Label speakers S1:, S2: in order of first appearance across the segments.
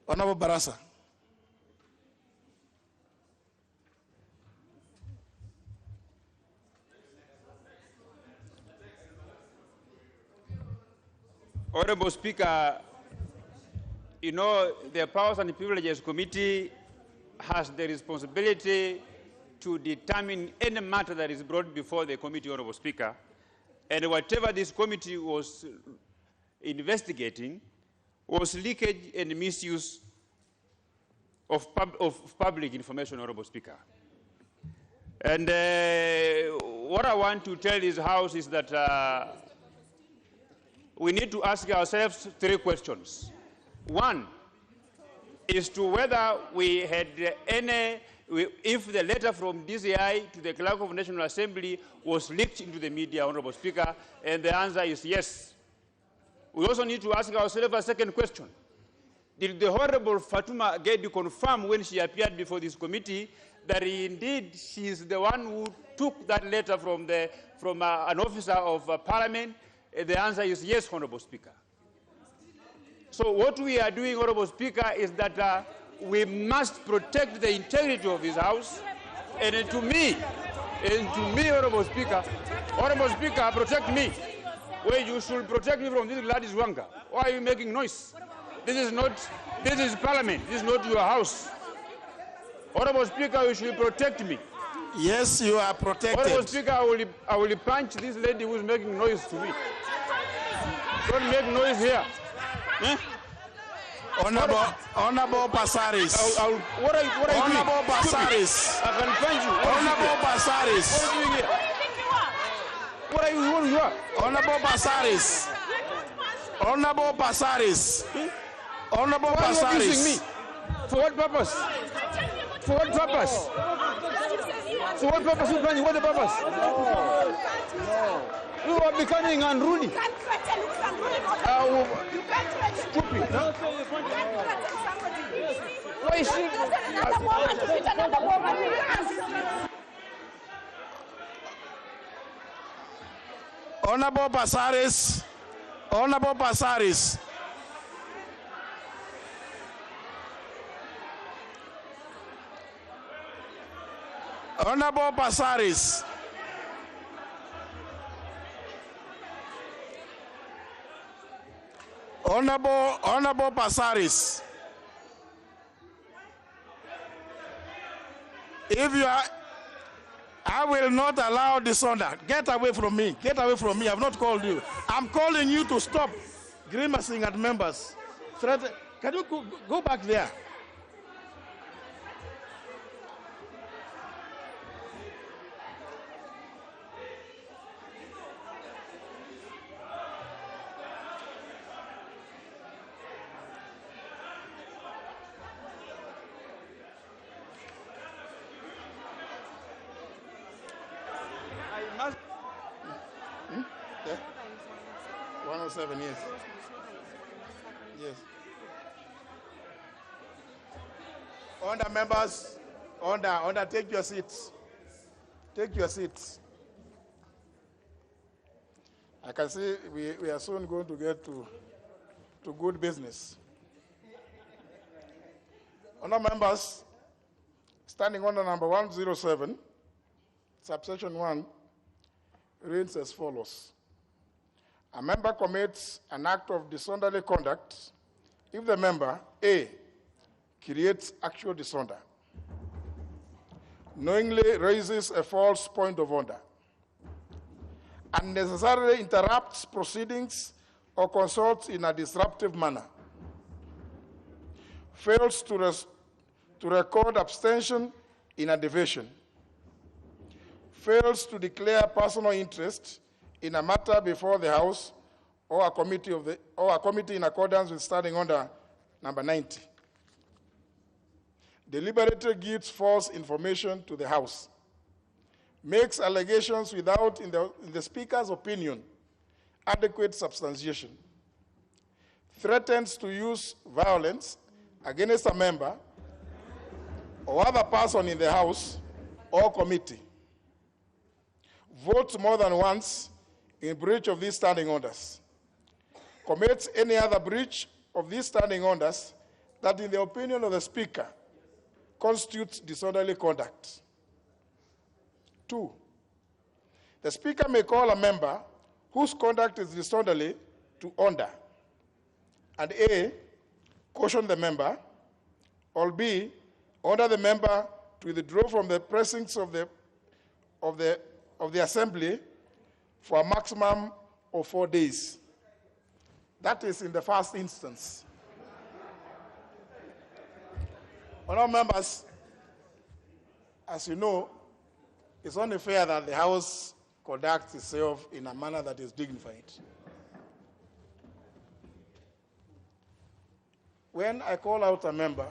S1: Honorable Barasa.
S2: Honorable Speaker, you know, the Powers and Privileges Committee has the responsibility to determine any matter that is brought before the committee, Honorable Speaker. And whatever this committee was investigating was leakage and misuse of public information, Honorable Speaker. And what I want to tell this House is that we need to ask ourselves 3 questions. One is to whether we had if the letter from DCI to the Clerk of National Assembly was leaked into the media, Honorable Speaker, and the answer is yes. We also need to ask ourselves a second question. Did the Honorable Fatuma Gedi confirm when she appeared before this committee that indeed she is the one who took that letter from an officer of Parliament? The answer is yes, Honorable Speaker. So what we are doing, Honorable Speaker, is that we must protect the integrity of this House. And to me, Honorable Speaker, protect me. Well, you should protect me from this Gladys Wanga. Why are you making noise? This is Parliament. This is not your house. Honorable Speaker, you should protect me.
S1: Yes, you are protected.
S2: Honorable Speaker, I will punch this lady who is making noise to me. Don't make noise here. Eh?
S1: Honorable Passaris.
S2: What are you
S1: Honorable
S2: doing?
S1: Passaris.
S2: I can punch you.
S1: Honorable Passaris.
S2: What are you doing here? What are you?
S1: Honorable Passaris. Honorable Passaris. Honorable
S2: Why are you abusing
S1: Passaris.
S2: me? For what purpose? For what purpose? For what purpose? What the purpose? No. You are becoming unruly.
S3: You can't threaten somebody. You can't threaten.
S2: Stupid. No? Why is she?
S3: Another woman to hit another woman.
S1: Honorable Passaris. Honorable Passaris. Honorable Passaris. Honorable Passaris. If you are, I will not allow disorder. Get away from me. Get away from me. I have not called you. I'm calling you to stop grimacing at members. Can you go back there? Hmm? Yeah. 107, yes. Yes. Order, members. Order, take your seats. Take your seats. I can see we are soon going to get to good business. Honor members, standing order number 107, subsection 1, reads as follows. A member commits an act of disorderly conduct if the member, A, creates actual disorder, knowingly raises a false point of order, unnecessarily interrupts proceedings or consults in a disruptive manner, fails to record abstention in a division, fails to declare personal interest in a matter before the House or a committee in accordance with Standing Order number 90, deliberately gives false information to the House, makes allegations without, in the Speaker's opinion, adequate substantiation, threatens to use violence against a member or other person in the House or committee, votes more than once in breach of these standing orders, commits any other breach of these standing orders that, in the opinion of the Speaker, constitutes disorderly conduct. 2, the Speaker may call a member whose conduct is disorderly to order, and A, caution the member, or B, order the member to withdraw from the precincts of the assembly for a maximum of 4 days. That is in the first instance. Honourable members, as you know, it's only fair that the House conducts itself in a manner that is dignified. When I call out a member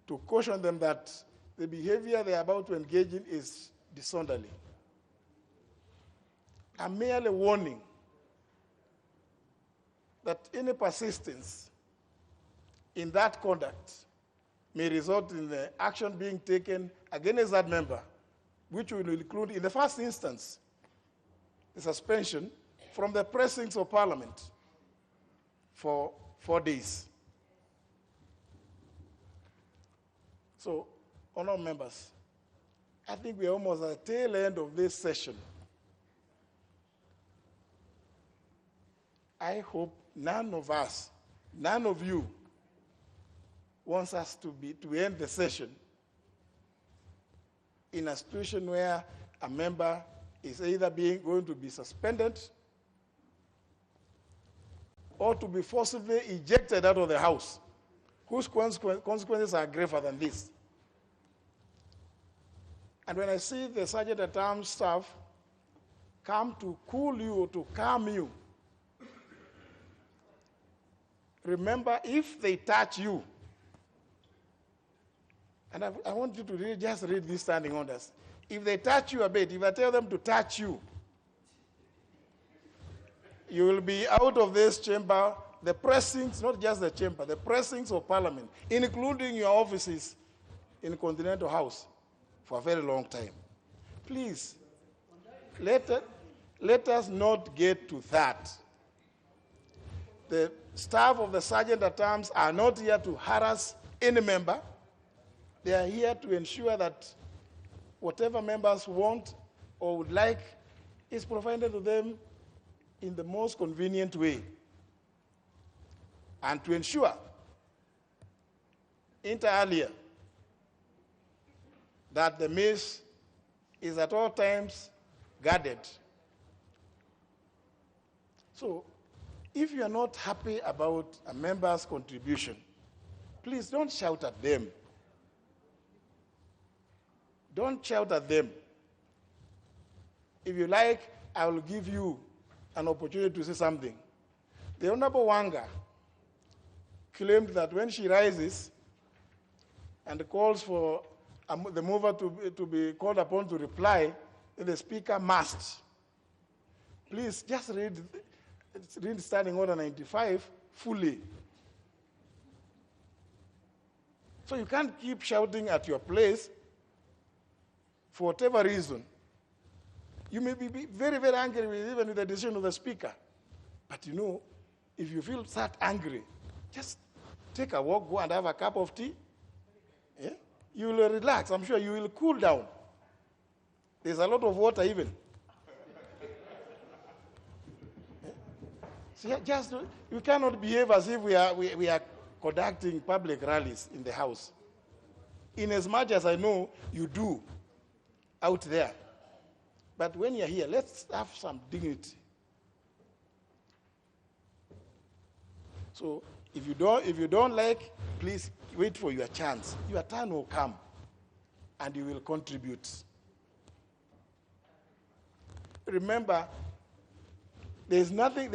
S1: to caution them that the behavior they are about to engage in is disorderly, I'm merely warning that any persistence in that conduct may result in the action being taken against that member, which will include, in the first instance, the suspension from the precincts of Parliament for 4 days. So, honourable members, I think we are almost at the tail end of this session. I hope none of us, none of you, wants us to end the session in a situation where a member is either going to be suspended or to be forcibly ejected out of the House, whose consequences are graver than this. And when I see the Sergeant-at-Arms staff come to cool you, to calm you, remember, if they touch you, and I want you to really just read these standing orders. If they touch you a bit, if I tell them to touch you, you will be out of this chamber, the precincts, not just the chamber, the precincts of Parliament, including your offices in Continental House, for a very long time. Please, let us not get to that. The staff of the Sergeant-at-Arms are not here to harass any member. They are here to ensure that whatever members want or would like is provided to them in the most convenient way, and to ensure, inter alia, that the mace is at all times guarded. So, if you are not happy about a member's contribution, please don't shout at them. Don't shout at them. If you like, I will give you an opportunity to say something. The Honorable Wanga claimed that when she rises and calls for the mover to be called upon to reply, the Speaker must. Please just read Standing Order 95 fully. So you can't keep shouting at your place for whatever reason. You may be very, very angry even with the decision of the Speaker. But you know, if you feel that angry, just take a walk, go and have a cup of tea. Yeah? You will relax. I'm sure you will cool down. There's a lot of water even. Yeah? So you cannot behave as if we are conducting public rallies in the House. In as much as I know you do out there. But when you're here, let's have some dignity. So if you don't like, please wait for your chance. Your turn will come, and you will contribute. Remember, there's nothing.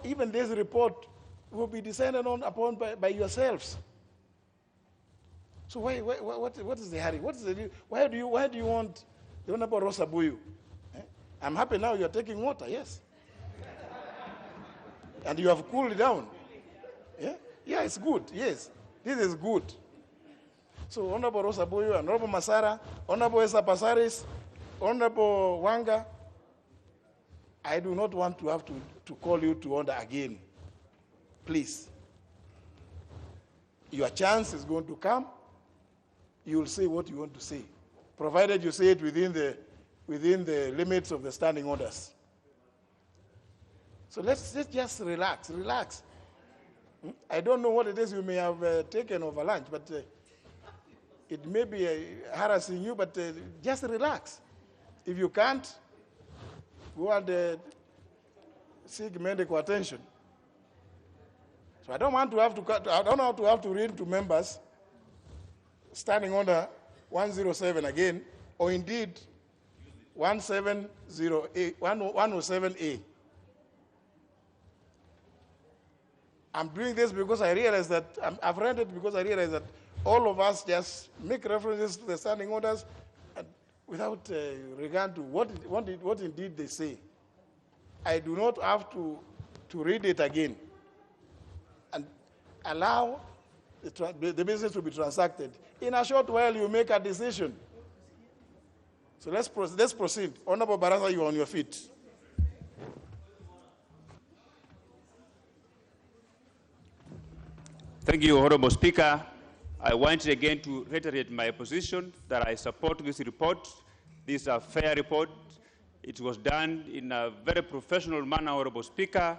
S1: Even this report will be decided upon by yourselves. So what is the hurry? What is the deal? Why do you want the Honorable Rosa Buyu? I'm happy now you're taking water, yes. And you have cooled down. Yeah? Yeah, it's good, yes. This is good. So Honorable Rosa Buyu, Honorable Masara, Honorable Esa Passaris, Honorable Wanga, I do not want to have to call you to order again. Please. Your chance is going to come. You will say what you want to say, provided you say it within the limits of the standing orders. So let's just relax. I don't know what it is you may have taken over lunch, but it may be harassing you, but just relax. If you can't, go and seek medical attention. So I don't want to have to read to members standing order 107 again, or indeed 107A. I'm doing this because I realize that, I've read it because I realize that all of us just make references to the standing orders without regard to what indeed they say. I do not have to read it again and allow the business to be transacted. In a short while, you make a decision. So let's proceed. Honorable Barasa, you are on your feet.
S2: Thank you, Honorable Speaker. I want again to reiterate my position that I support this report. This is a fair report. It was done in a very professional manner, Honorable Speaker.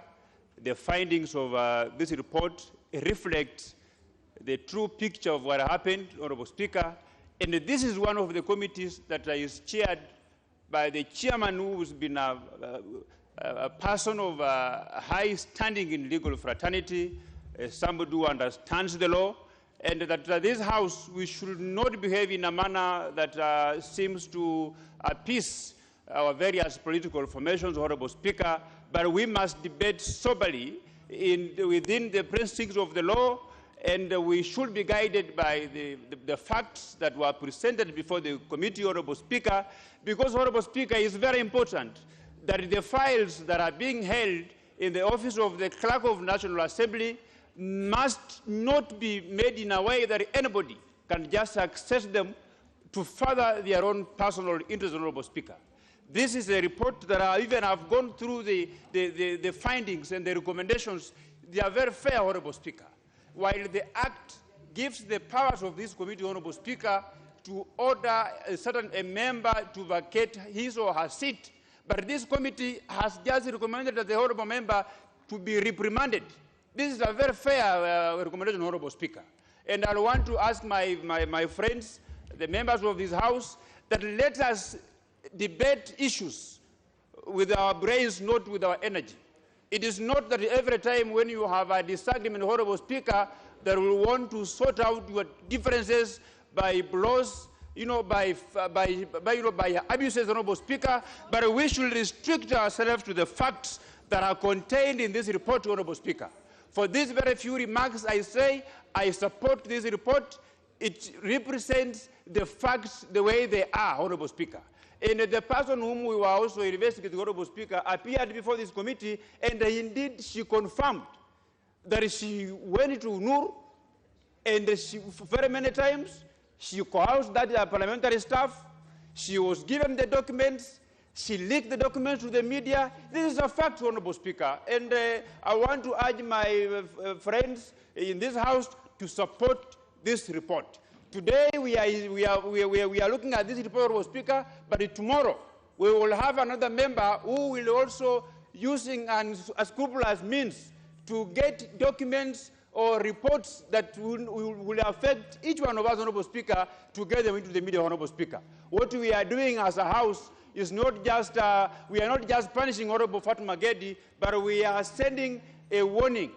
S2: The findings of this report reflect the true picture of what happened, Honorable Speaker. And this is one of the committees that is chaired by the chairman, who's been a person of high standing in legal fraternity, somebody who understands the law, and that this House, we should not behave in a manner that seems to appease our various political formations, Honorable Speaker, but we must debate soberly within the principles of the law, and we should be guided by the facts that were presented before the committee, Honorable Speaker, because, Honorable Speaker, it's very important that the files that are being held in the office of the Clerk of National Assembly must not be made in a way that anybody can just access them to further their own personal interest, Honorable Speaker. This is a report that I've gone through the findings and the recommendations. They are very fair, Honorable Speaker. While the Act gives the powers of this committee, Honorable Speaker, to order a member to vacate his or her seat, but this committee has just recommended that the honorable member to be reprimanded. This is a very fair recommendation, Honorable Speaker. And I want to ask my friends, the members of this House, that let us debate issues with our brains, not with our energy. It is not that every time when you have a disagreement, Honorable Speaker, that we want to sort out your differences by blows, by abuses, Honorable Speaker, but we should restrict ourselves to the facts that are contained in this report, Honorable Speaker. For these very few remarks, I say I support this report. It represents the facts the way they are, Honorable Speaker. And the person whom we were also investigating, Honorable Speaker, appeared before this committee, and indeed she confirmed that she went to Nur, and very many times she coerced that parliamentary staff. She was given the documents. She leaked the documents to the media. This is a fact, Honorable Speaker. And I want to urge my friends in this House to support this report. Today we are looking at this report, Honorable Speaker, but tomorrow we will have another member who will also using unscrupulous means to get documents or reports that will affect each one of us, Honorable Speaker, to get them into the media, Honorable Speaker. What we are doing as a House is not just, we are not just punishing Honorable Fatuma Gedi, but we are sending a warning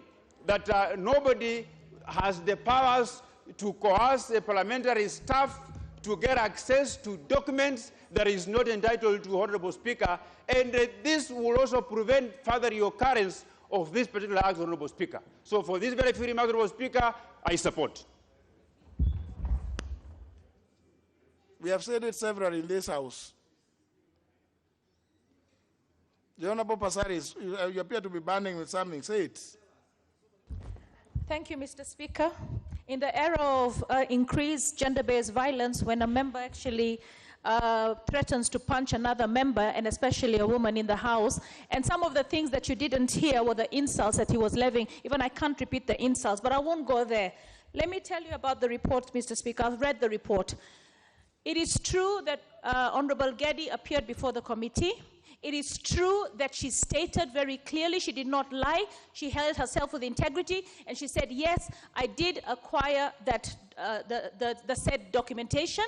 S2: that nobody has the powers to coerce a parliamentary staff to get access to documents that is not entitled to, Honorable Speaker, and this will also prevent further occurrence of this particular act, Honorable Speaker. So for this very few remarks, Honorable Speaker, I support.
S1: We have said it several in this House. The Honorable Passaris, you appear to be burning with something. Say it.
S3: Thank you, Mr. Speaker. In the era of increased gender-based violence, when a member actually threatens to punch another member, and especially a woman in the House, and some of the things that you didn't hear were the insults that he was levying. Even I can't repeat the insults, but I won't go there. Let me tell you about the report, Mr. Speaker. I've read the report. It is true that Honorable Geddy appeared before the committee. It is true that she stated very clearly, she did not lie, she held herself with integrity, and she said, yes, I did acquire that, the said documentation,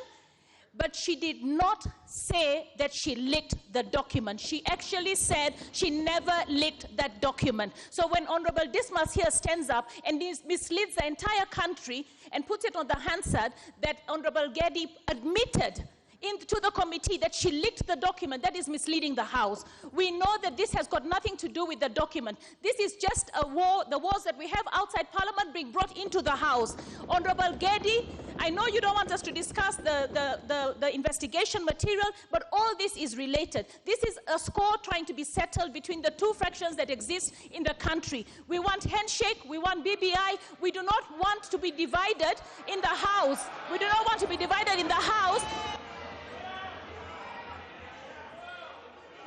S3: but she did not say that she leaked the document. She actually said she never leaked that document. So when Honorable Didmus here stands up and misleads the entire country and puts it on the Hansard that Honorable Geddy admitted into the committee that she leaked the document, that is misleading the House. We know that this has got nothing to do with the document. This is just a war, the wars that we have outside Parliament being brought into the House. Honorable Geddy, I know you don't want us to discuss the investigation material, but all this is related. This is a score trying to be settled between the two fractions that exist in the country. We want handshake, we want BBI, we do not want to be divided in the House. We do not want to be divided in the House.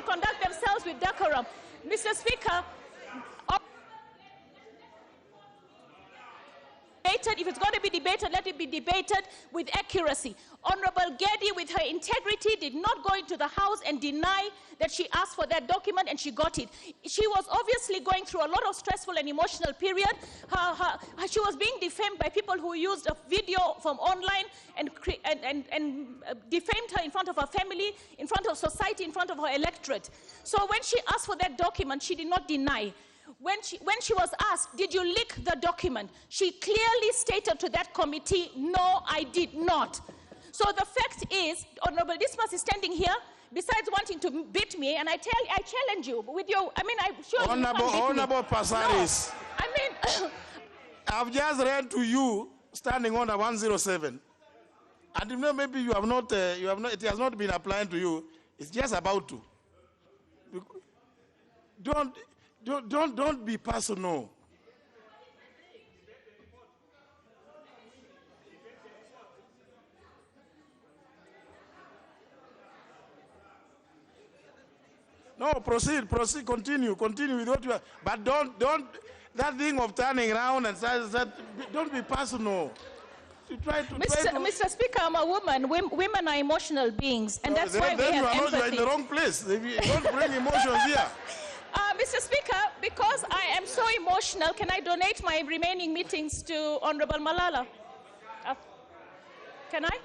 S3: Conduct themselves with decorum. Mr. Speaker, if it's going to be debated, let it be debated with accuracy. Honorable Geddy, with her integrity, did not go into the House and deny that she asked for that document and she got it. She was obviously going through a lot of stressful and emotional period. She was being defamed by people who used a video from online and defamed her in front of her family, in front of society, in front of her electorate. So when she asked for that document, she did not deny. When she was asked, did you leak the document? She clearly stated to that committee, no, I did not. So the fact is, Honorable Didmus is standing here, besides wanting to beat me, and I challenge you with your, I'm sure
S1: Honorable Passaris.
S3: No, I mean,
S1: I've just read to you, standing under 107. And you know, maybe you have not, it has not been applied to you. It's just about to. Don't be personal. No, proceed, continue with what you are. But don't, that thing of turning around and don't be personal.
S3: Mr. Speaker, I'm a woman. Women are emotional beings, and that's why we have empathy.
S1: You are in the wrong place. Don't bring emotions here.
S3: Mr. Speaker, because I am so emotional, can I donate my remaining meetings to Honorable Malala? Can I?